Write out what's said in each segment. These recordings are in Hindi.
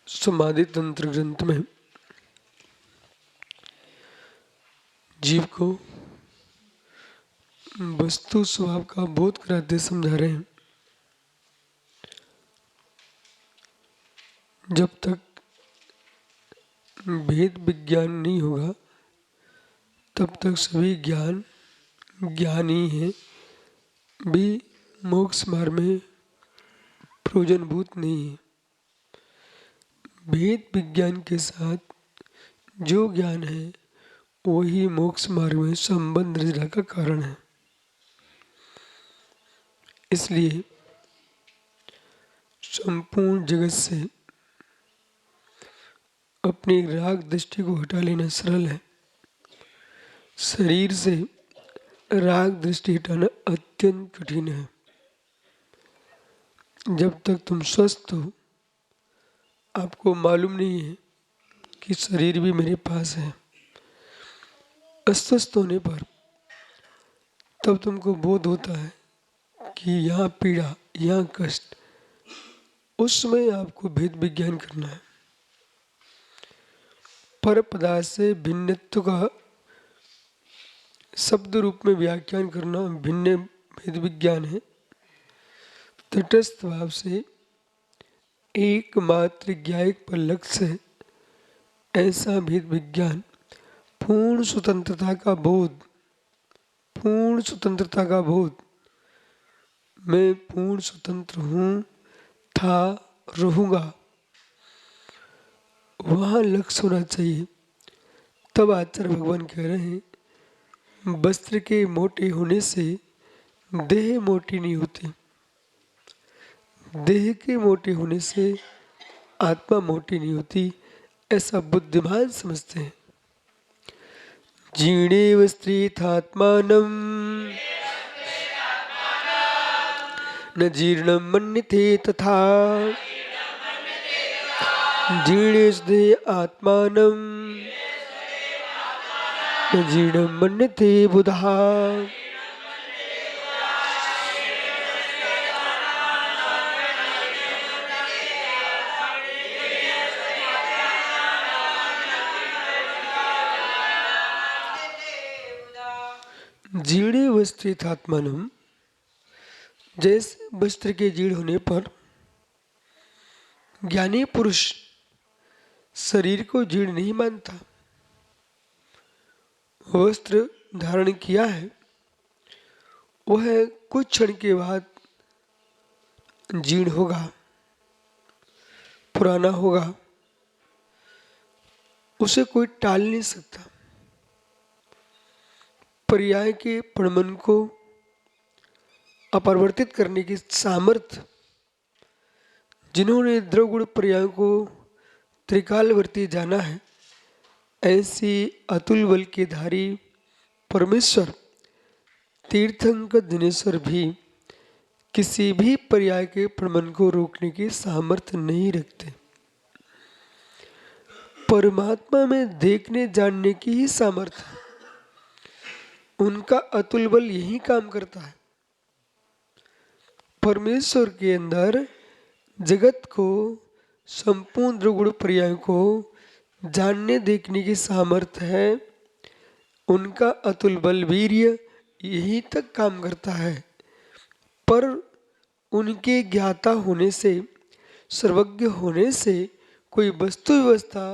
समाधि तंत्र ग्रंथ में जीव को वस्तु स्वभाव का बोध कराते समझा रहे हैं। जब तक भेद विज्ञान नहीं होगा तब तक सभी ज्ञान ज्ञान ही है, भी मोक्ष मार्ग में प्रयोजनभूत नहीं है। भेद विज्ञान के साथ जो ज्ञान है वही मोक्ष मार्ग में संबंध रचना का कारण है। इसलिए संपूर्ण जगत से अपनी राग दृष्टि को हटा लेना सरल है, शरीर से राग दृष्टि हटाना अत्यंत कठिन है। जब तक तुम स्वस्थ हो, आपको मालूम नहीं है कि शरीर भी मेरे पास है। अस्वस्थ होने पर तब तुमको बोध होता है कि यहाँ पीड़ा, यहाँ कष्ट। उस समय आपको भेद विज्ञान करना है। पर पदार्थ से भिन्नत्व का शब्द रूप में व्याख्यान करना भिन्न भेद विज्ञान है। तटस्थ भाव से एकमात्र ज्ञायक पर लक्ष्य है, ऐसा भेद विज्ञान पूर्ण स्वतंत्रता का बोध, पूर्ण स्वतंत्रता का बोध। मैं पूर्ण स्वतंत्र हूँ, था, रहूँगा, वहाँ लक्ष्य होना चाहिए। तब आचार्य भगवान कह रहे हैं, वस्त्र के मोटे होने से देह मोटी नहीं होती, देह के मोटे होने से आत्मा मोटी नहीं होती, ऐसा बुद्धिमान समझते हैं। जीर्णे वस्त्रेथात्मानं न जीर्णं मन्यते तथा, जीर्णेषु आत्मानं न जीर्णं मन्यते बुधः। जीर्णे वस्त्रेथात्मानं, जैसे वस्त्र के जीर्ण होने पर ज्ञानी पुरुष शरीर को जीर्ण नहीं मानता। वस्त्र धारण किया है, वह कुछ क्षण के बाद जीर्ण होगा, पुराना होगा, उसे कोई टाल नहीं सकता। पर्याय के प्रमन को अपरिवर्तित करने की सामर्थ्य जिन्होंने द्रवगुण पर्याय को त्रिकालवर्ती जाना है, ऐसी अतुल बल के धारी परमेश्वर तीर्थंकर दिनेश्वर भी किसी भी पर्याय के प्रमन को रोकने की सामर्थ्य नहीं रखते। परमात्मा में देखने जानने की ही सामर्थ्य, उनका अतुल बल यही काम करता है। परमेश्वर के अंदर जगत को, संपूर्ण द्रगुण पर्याय को जानने देखने की सामर्थ्य है। उनका अतुल बल वीर्य यही तक काम करता है। पर उनके ज्ञाता होने से, सर्वज्ञ होने से कोई वस्तु व्यवस्था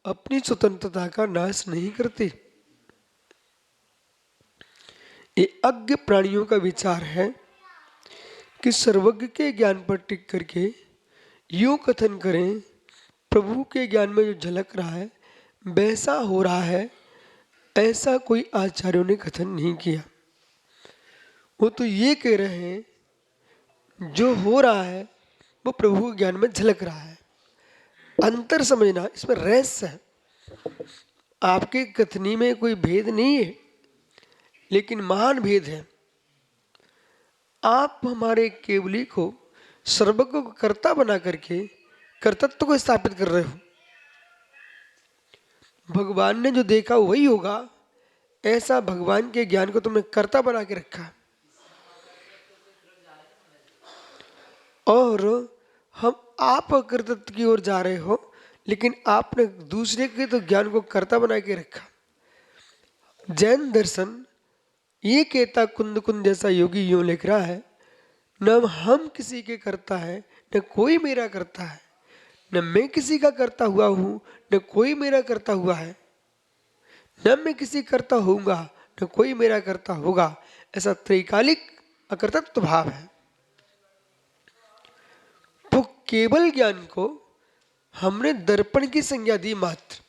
अपनी स्वतंत्रता का नाश नहीं करती। ये अज्ञ प्राणियों का विचार है कि सर्वज्ञ के ज्ञान पर टिक करके यूं कथन करें, प्रभु के ज्ञान में जो झलक रहा है वैसा हो रहा है। ऐसा कोई आचार्यों ने कथन नहीं किया। वो तो ये कह रहे हैं जो हो रहा है वो प्रभु के ज्ञान में झलक रहा है। अंतर समझना, इसमें रहस्य है। आपके कथनी में कोई भेद नहीं है, लेकिन महान भेद है। आप हमारे केवली को, सर्वज्ञ को कर्ता बना करके कर्तृत्व को स्थापित कर रहे हो। भगवान ने जो देखा वही होगा, ऐसा भगवान के ज्ञान को तुमने कर्ता बना के रखा। और हम आप कर्तृत्व की ओर जा रहे हो, लेकिन आपने दूसरे के तो ज्ञान को कर्ता बना के रखा। जैन दर्शन ये कहता कुंद कुंद जैसा योगी यूं लिख रहा है, न हम किसी के करता है न कोई मेरा करता है, न मैं किसी का करता हुआ हूं न कोई मेरा करता हुआ है, न मैं किसी करता होऊंगा न कोई मेरा करता होगा। ऐसा त्रैकालिक अकर्तृत्व भाव है। तो केवल ज्ञान को हमने दर्पण की संज्ञा दी मात्र।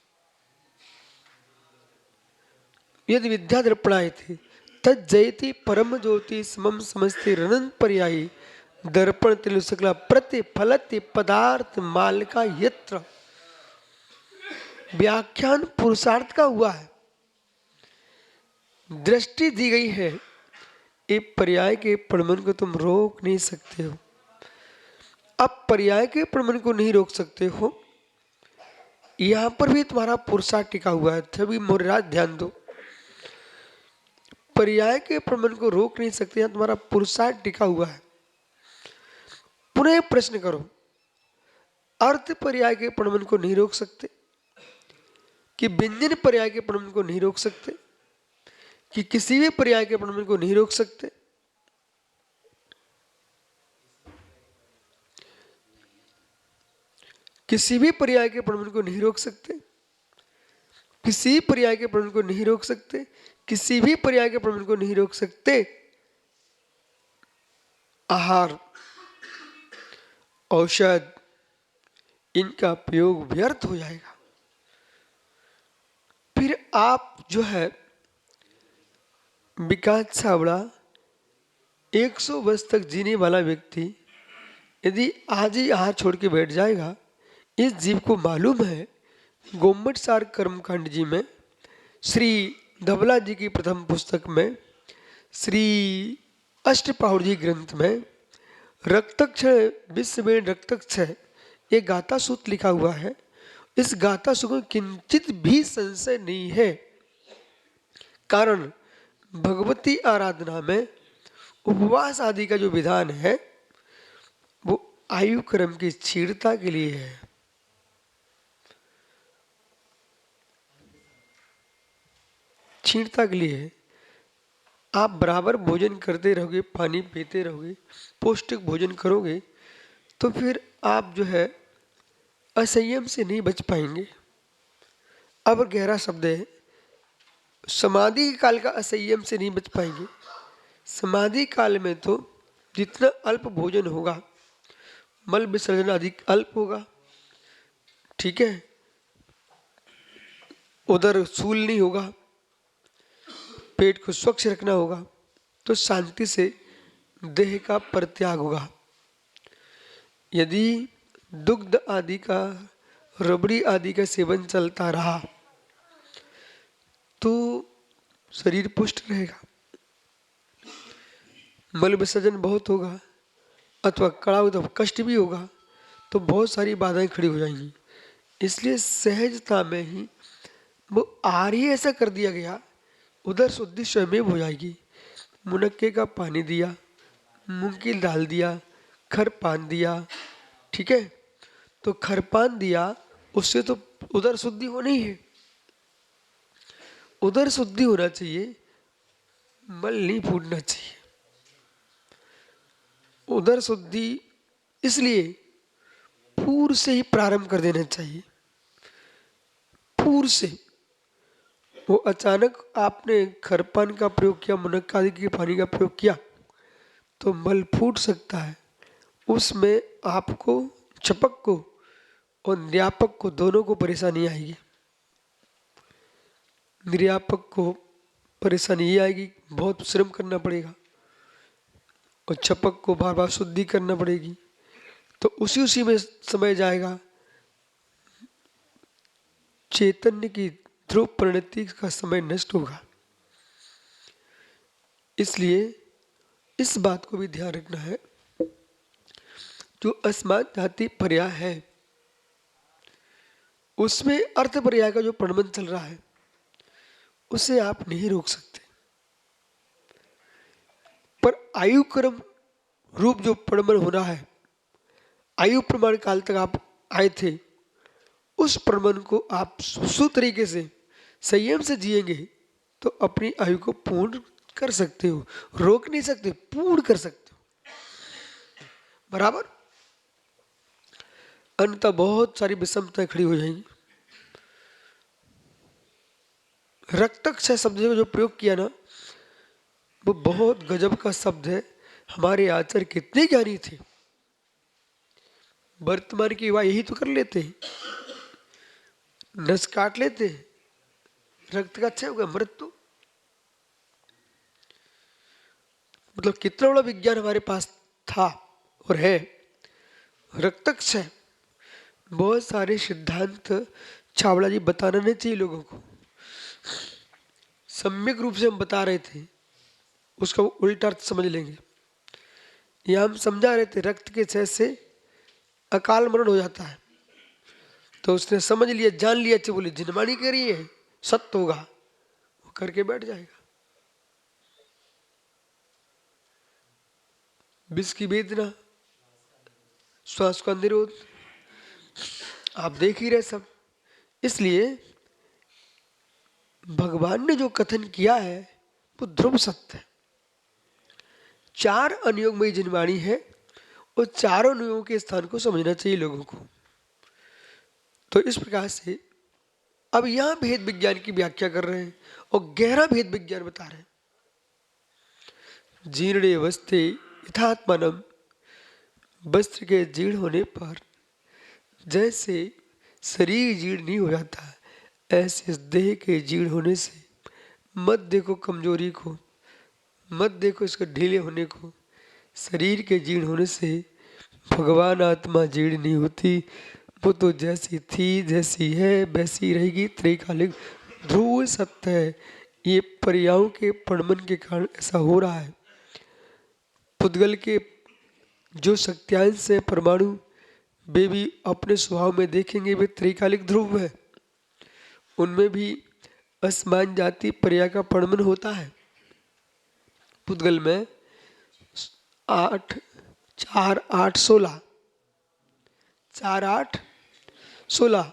यदि विद्या दर्पणाय थे तज्जयति परम ज्योति समम समस्ते रनंत पर्यायी दर्पण तिलुसकला प्रतिफलति पदार्थ माल का यत्र। व्याख्यान पुरुषार्थ का हुआ है, दृष्टि दी गई है। एक पर्याय के प्रमाण को तुम रोक नहीं सकते हो। अब पर्याय के प्रमाण को नहीं रोक सकते हो, यहां पर भी तुम्हारा पुरुषार्थ टिका हुआ है। तभी मोराज ध्यान दो, पर्याय के प्रमाण को रोक नहीं सकते, यहां तुम्हारा पुरुषार्थ टिका हुआ है। पुनः प्रश्न करो, अर्थ पर्याय के प्रमाण को नहीं रोक सकते, कि व्यंजन पर्याय के प्रमाण को नहीं रोक सकते, कि किसी भी पर्याय के प्रमाण को नहीं रोक सकते। किसी भी पर्याय के प्रमाण को नहीं रोक सकते, किसी पर्याय के प्रमाण को नहीं रोक सकते, किसी भी पर्याय के प्रमाण को नहीं रोक सकते। आहार, औषध, इनका प्रयोग व्यर्थ हो जाएगा। फिर आप जो है विकास छावड़ा 100 वर्ष तक जीने वाला व्यक्ति यदि आज ही आहार छोड़ के बैठ जाएगा, इस जीव को मालूम है गोमट सार कर्मकांड जी में, श्री धवला जी की प्रथम पुस्तक में, श्री अष्टपाहुर जी ग्रंथ में रक्तक्षय विश्ववेण रक्तक्षय ये गाथा सूत्र लिखा हुआ है। इस गाथा सूत्र में किंचित भी संशय नहीं है, कारण भगवती आराधना में उपवास आदि का जो विधान है वो आयु क्रम की स्थिरता के लिए है। क्षीणता के लिए है। आप बराबर भोजन करते रहोगे, पानी पीते रहोगे, पौष्टिक भोजन करोगे, तो फिर आप जो है असंयम से नहीं बच पाएंगे। अब गहरा शब्द है, समाधि काल का असंयम से नहीं बच पाएंगे। समाधि काल में तो जितना अल्प भोजन होगा, मल विसर्जन अधिक अल्प होगा, ठीक है, उधर सूल नहीं होगा, पेट को स्वच्छ रखना होगा, तो शांति से देह का परित्याग होगा। यदि दुग्ध आदि का, रबड़ी आदि का सेवन चलता रहा तो शरीर पुष्ट रहेगा, मल विसर्जन बहुत होगा अथवा कड़ा हुआ कष्ट भी होगा, तो बहुत सारी बाधाएं खड़ी हो जाएंगी। इसलिए सहजता में ही वो आहार ही ऐसा कर दिया गया, उधर शुद्धि स्वयं हो जाएगी। मुनक्के का पानी दिया, मूंग की दाल दिया, खरपान दिया, ठीक है, तो खरपान दिया, उससे तो उधर शुद्धि होनी है। उधर शुद्धि होना चाहिए, मल नहीं फूटना चाहिए। उधर शुद्धि इसलिए पूर्व से ही प्रारंभ कर देना चाहिए। पूर्व से वो अचानक आपने खरपान का प्रयोग किया, मुनक्का आदि के पानी का प्रयोग किया, तो मल फूट सकता है। उसमें आपको, चपक को और निर्यापक को, दोनों को परेशानी आएगी। निर्यापक को परेशानी ये आएगी, बहुत श्रम करना पड़ेगा, और चपक को बार बार शुद्धि करना पड़ेगी, तो उसी में समय जाएगा। चैतन्य की ध्रुव परिणति का समय नष्ट होगा। इसलिए इस बात को भी ध्यान रखना है, जो अस्मात् जाति पर्याय है उसमें अर्थ पर्याय का जो प्रमाण चल रहा है उसे आप नहीं रोक सकते, पर आयु क्रम रूप जो प्रमाण होना है, आयु प्रमाण काल तक आप आए थे, उस प्रमाण को आप सुतरीके से संयम से जिएंगे तो अपनी आयु को पूर्ण कर सकते हो, रोक नहीं सकते, पूर्ण कर सकते हो, बराबर। अन्यथा बहुत सारी विषमताएं खड़ी हो जाएंगी। रक्तक्षय शब्द जो प्रयोग किया ना, वो बहुत गजब का शब्द है। हमारे आचार्य कितने ज्ञानी थे, वर्तमान की युवा यही तो कर लेते हैं, नस काट लेते हैं, रक्त का क्षय होगा, मृत्यु। मतलब कितना बड़ा विज्ञान हमारे पास था और है। रक्तक्षय बहुत सारे सिद्धांत छावड़ा जी बताना नहीं चाहिए लोगों को, सम्यक रूप से हम बता रहे थे, उसका उल्टा अर्थ समझ लेंगे। यह हम समझा रहे थे रक्त के क्षय से अकाल मरण हो जाता है, तो उसने समझ लिया, जान लिया, अच्छे बोले जिनवाणी कह रही है सत्य होगा, वो करके बैठ जाएगा। विष की वेदना, श्वास का निरोध, आप देख ही रहे सब। इसलिए भगवान ने जो कथन किया है वो ध्रुव सत्य है। 4 अनुयोगमयी जिनवाणी है, और चारों अनुयोगों के स्थान को समझना चाहिए लोगों को। तो इस प्रकार से अब यहां भेद विज्ञान की व्याख्या कर रहे हैं और गहरा भेद विज्ञान बता रहे हैं। जीर्णे वस्ते यथात्मनम, वस्त्र के जीर्ण होने पर जैसे शरीर जीर्ण नहीं हो जाता, ऐसे देह के जीर्ण होने से मत देखो कमजोरी को, मत देखो इसके ढीले होने को। शरीर के जीर्ण होने से भगवान आत्मा जीर्ण नहीं होती, वो तो जैसी थी जैसी है वैसी रहेगी, त्रैकालिक ध्रुव सत्य है। ये पर्यायों के पणमन के कारण ऐसा हो रहा है। पुद्गल के जो शक्त्यांश है परमाणु, वे भी अपने स्वभाव में देखेंगे वे त्रैकालिक ध्रुव है, उनमें भी असमान जाति पर्याय का पणमन होता है। पुद्गल में 8 4 8 16 4 8 16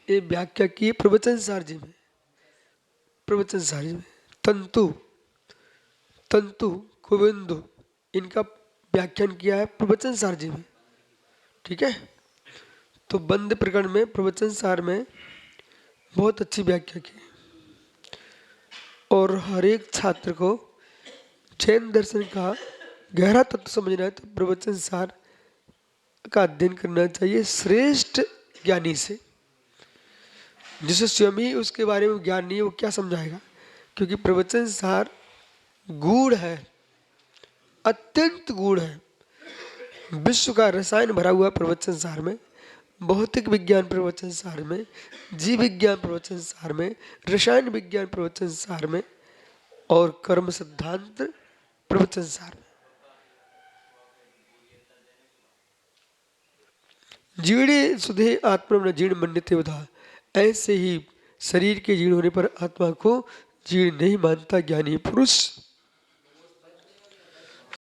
ये व्याख्या की प्रवचन सार जी में। प्रवचन सार जी में तंतु तंतु कुबिंदु इनका व्याख्यान किया है प्रवचन सार जी में, ठीक है। तो बंद प्रकरण में प्रवचन सार में बहुत अच्छी व्याख्या की। और हर एक छात्र को जैन दर्शन का गहरा तत्व समझना है तो प्रवचन सार का अध्ययन करना चाहिए श्रेष्ठ ज्ञानी से। जिसे स्वयं ही उसके बारे में ज्ञान नहीं है वो क्या समझाएगा, क्योंकि प्रवचन सार गूढ़ है, अत्यंत गूढ़ है। विश्व का रसायन भरा हुआ प्रवचन सार में, भौतिक विज्ञान प्रवचन सार में, जीव विज्ञान प्रवचन सार में, रसायन विज्ञान प्रवचन सार में और कर्म सिद्धांत प्रवचन सार में। जीर्णे सुधे आत्मा न जीर्ण मन्यते वधा, ऐसे ही शरीर के जीर्ण होने पर आत्मा को जीर्ण नहीं मानता ज्ञानी पुरुष।